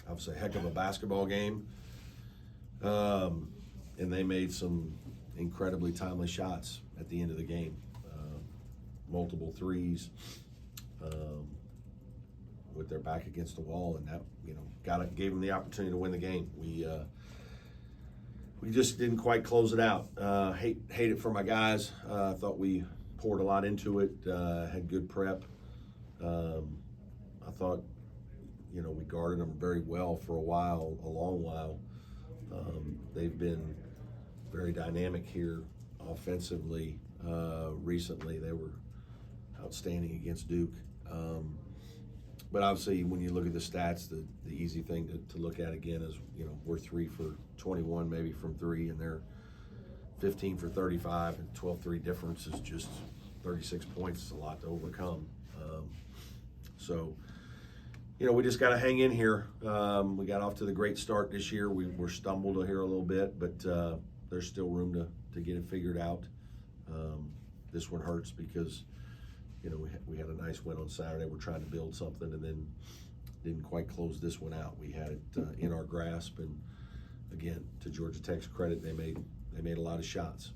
obviously a heck of a basketball game. And they made some incredibly timely shots at the end of the game. Multiple threes with their back against the wall, and that, gave them the opportunity to win the game. We just didn't quite close it out. Hate it for my guys. I thought we poured a lot into it, had good prep. I thought, we guarded them very well for a long while. They've been very dynamic here offensively. Recently, they were outstanding against Duke. But obviously, when you look at the stats, the easy thing to look at again is, we're 3 for 21 maybe from three, and they're 15 for 35, and 12-3 difference is just 36 points. It's a lot to overcome. So, we just got to hang in here. We got off to the great start this year. We were stumbled here a little bit, but there's still room to get it figured out. This one hurts because, we had a nice win on Saturday. We're trying to build something and then didn't quite close this one out. We had it in our grasp, and again, to Georgia Tech's credit, they made a lot of shots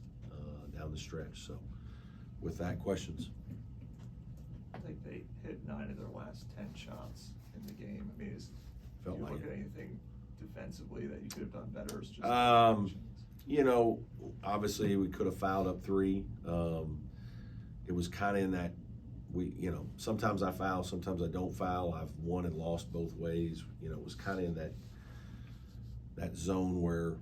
down the stretch. So, with that, questions? I think they hit 9 of their last 10 shots in the game. I mean, Felt you like look it. at anything defensively that you could have done better? It's just obviously we could have fouled up 3. It was kind of in that sometimes I foul, sometimes I don't foul. I've won and lost both ways. It was kind of in that zone where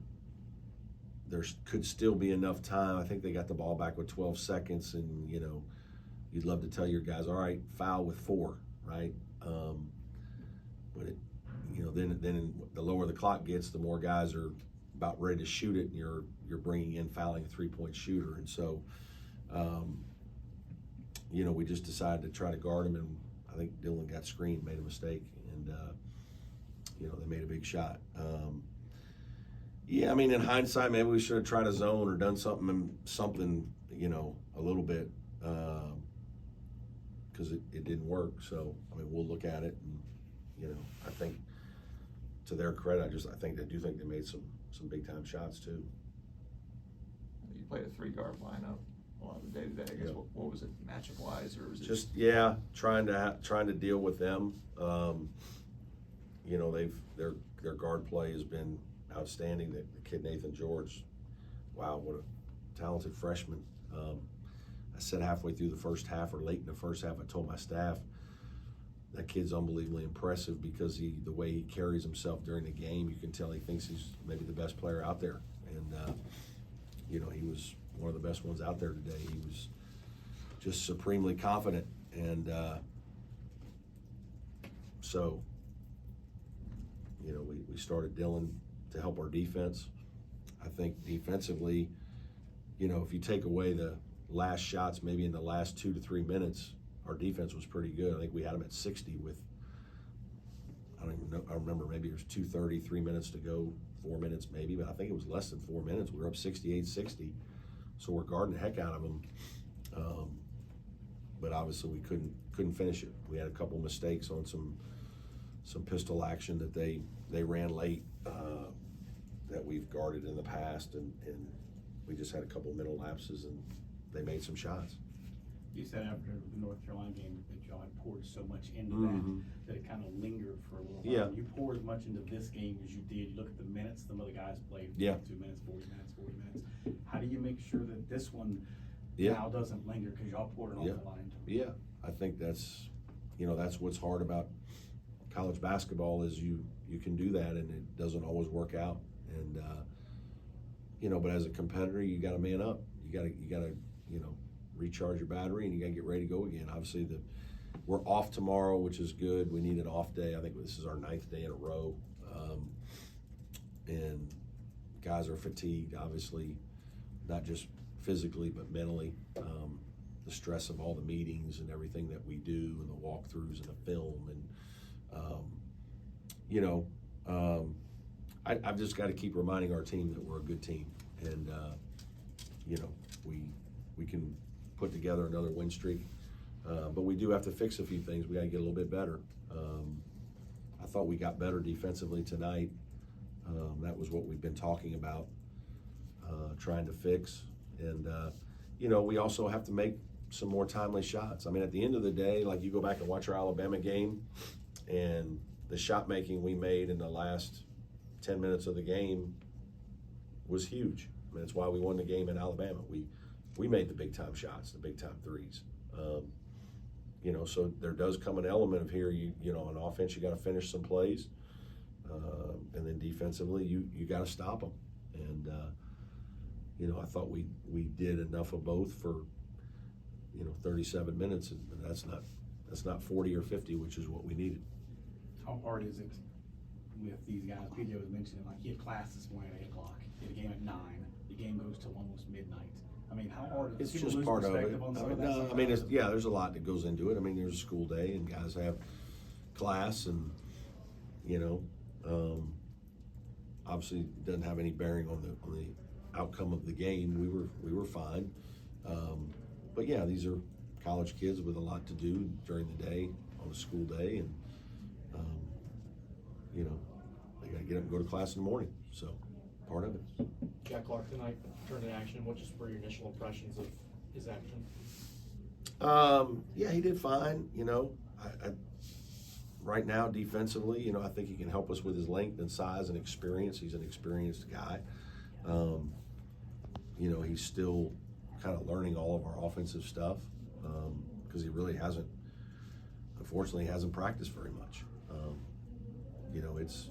there could still be enough time. I think they got the ball back with 12 seconds, and you'd love to tell your guys, all right, foul with 4, right? But it, then the lower the clock gets, the more guys are about ready to shoot it, and you're bringing in fouling a 3-point shooter, and so we just decided to try to guard him, and I think Dylan got screened, made a mistake, and they made a big shot. In hindsight, maybe we should have tried a zone or done something, a little bit, because it didn't work. So, we'll look at it, and, I think to their credit, I do think they made some big time shots too. You played a 3-guard lineup a lot of the day-to-day. I guess what was it, matchup wise, or was it just trying to deal with them. Their guard play has been outstanding. The kid Nathan George, wow, what a talented freshman. I said halfway through the first half, or late in the first half, I told my staff, that kid's unbelievably impressive because the way he carries himself during the game, you can tell he thinks he's maybe the best player out there. And, he was one of the best ones out there today. He was just supremely confident. And so, we started Dylan to help our defense. I think defensively, if you take away the last shots, maybe in the last 2 to 3 minutes, our defense was pretty good. I think we had them at 60 with, I don't even know, I remember maybe it was 2:30, 3 minutes to go, 4 minutes maybe, but I think it was less than 4 minutes. We were up 68-60, so we're guarding the heck out of them. But obviously we couldn't finish it. We had a couple mistakes on some pistol action that they ran late that we've guarded in the past, and we just had a couple mental lapses, and they made some shots. You said after the North Carolina game that y'all had poured so much into that it kind of lingered for a little while. Yeah. You poured as much into this game as you did. You look at the minutes some other guys played, 2 minutes, 40 minutes. How do you make sure that this one now doesn't linger, because y'all poured an awful lot into it? Yeah, I think that's what's hard about college basketball is you can do that, and it doesn't always work out. And but as a competitor, you got to man up. You got to recharge your battery, and you got to get ready to go again. Obviously, we're off tomorrow, which is good. We need an off day. I think this is our 9th day in a row, and guys are fatigued. Obviously, not just physically but mentally. The stress of all the meetings and everything that we do, and the walkthroughs and the film, and I've just got to keep reminding our team that we're a good team, and we can put together another win streak, but we do have to fix a few things. We got to get a little bit better. I thought we got better defensively tonight. That was what we've been talking about, trying to fix. And, you know, we also have to make some more timely shots. I mean, at the end of the day, like, you go back and watch our Alabama game, and the shot making we made in the last 10 minutes of the game was huge. I mean, that's why we won the game in Alabama. We made the big time shots, the big time threes. You know, so there does come an element of here, you know, on offense, you got to finish some plays. And then defensively, you got to stop them. And, you know, I thought we did enough of both for, you know, 37 minutes. And that's not 40 or 50, which is what we needed. How hard is it with these guys? PJ was mentioning, like, he had class this morning at 8 o'clock. He had a game at 9. The game goes till almost midnight. I mean, how hard is it? It's just part of it. I mean, yeah, there's a lot that goes into it. I mean, there's a school day and guys have class, and, you know, obviously it doesn't have any bearing on the outcome of the game. We were fine. But yeah, these are college kids with a lot to do during the day on a school day, and you know, they got to get up and go to class in the morning. So part of it. Jack Clark tonight turned in action. What just were your initial impressions of his action? Yeah, he did fine. You know, I right now defensively, you know, I think he can help us with his length and size and experience. He's an experienced guy. You know, he's still kind of learning all of our offensive stuff because he really hasn't, unfortunately, hasn't practiced very much. You know, it's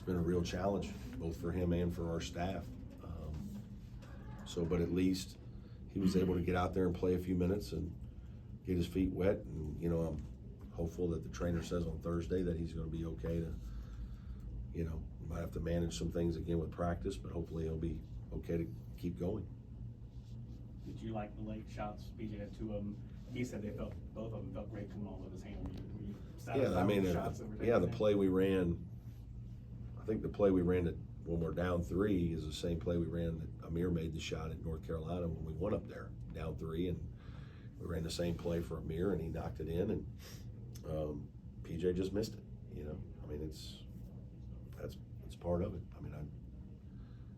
been a real challenge both for him and for our staff. But at least he was able to get out there and play a few minutes and get his feet wet. And, you know, I'm hopeful that the trainer says on Thursday that he's going to be okay to, you know, might have to manage some things again with practice, but hopefully he'll be okay to keep going. Did you like the late shots? PJ had 2 of them. He said both of them felt great coming off of his hand. Were you satisfied Yeah, I mean, with the shots that were taken yeah, the in? play we ran, I think the play we ran when we're down 3 is the same play we ran that Amir made the shot at North Carolina when we went up there, down 3, and we ran the same play for Amir, and he knocked it in, and PJ just missed it. You know, I mean, it's part of it. I mean, I'd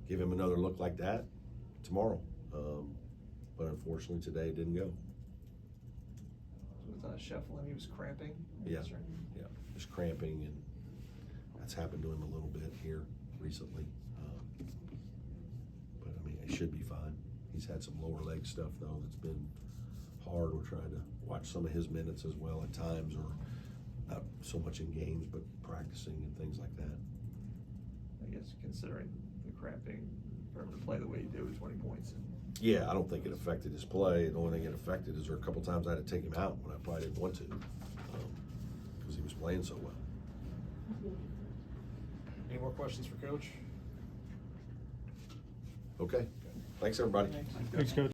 give him another look like that tomorrow, but unfortunately today it didn't go. With Shefflin, he was cramping. Yeah, yeah, just cramping, and that's happened to him a little bit here recently. But I mean, it should be fine. He's had some lower leg stuff though that's been hard. We're trying to watch some of his minutes as well at times, or not so much in games, but practicing and things like that. I guess considering the cramping, for him to play the way he did with 20 points. Yeah, I don't think it affected his play. The only thing it affected is there were a couple times I had to take him out when I probably didn't want to, because he was playing so well. Any more questions for Coach? Okay, thanks everybody. Thanks, Coach.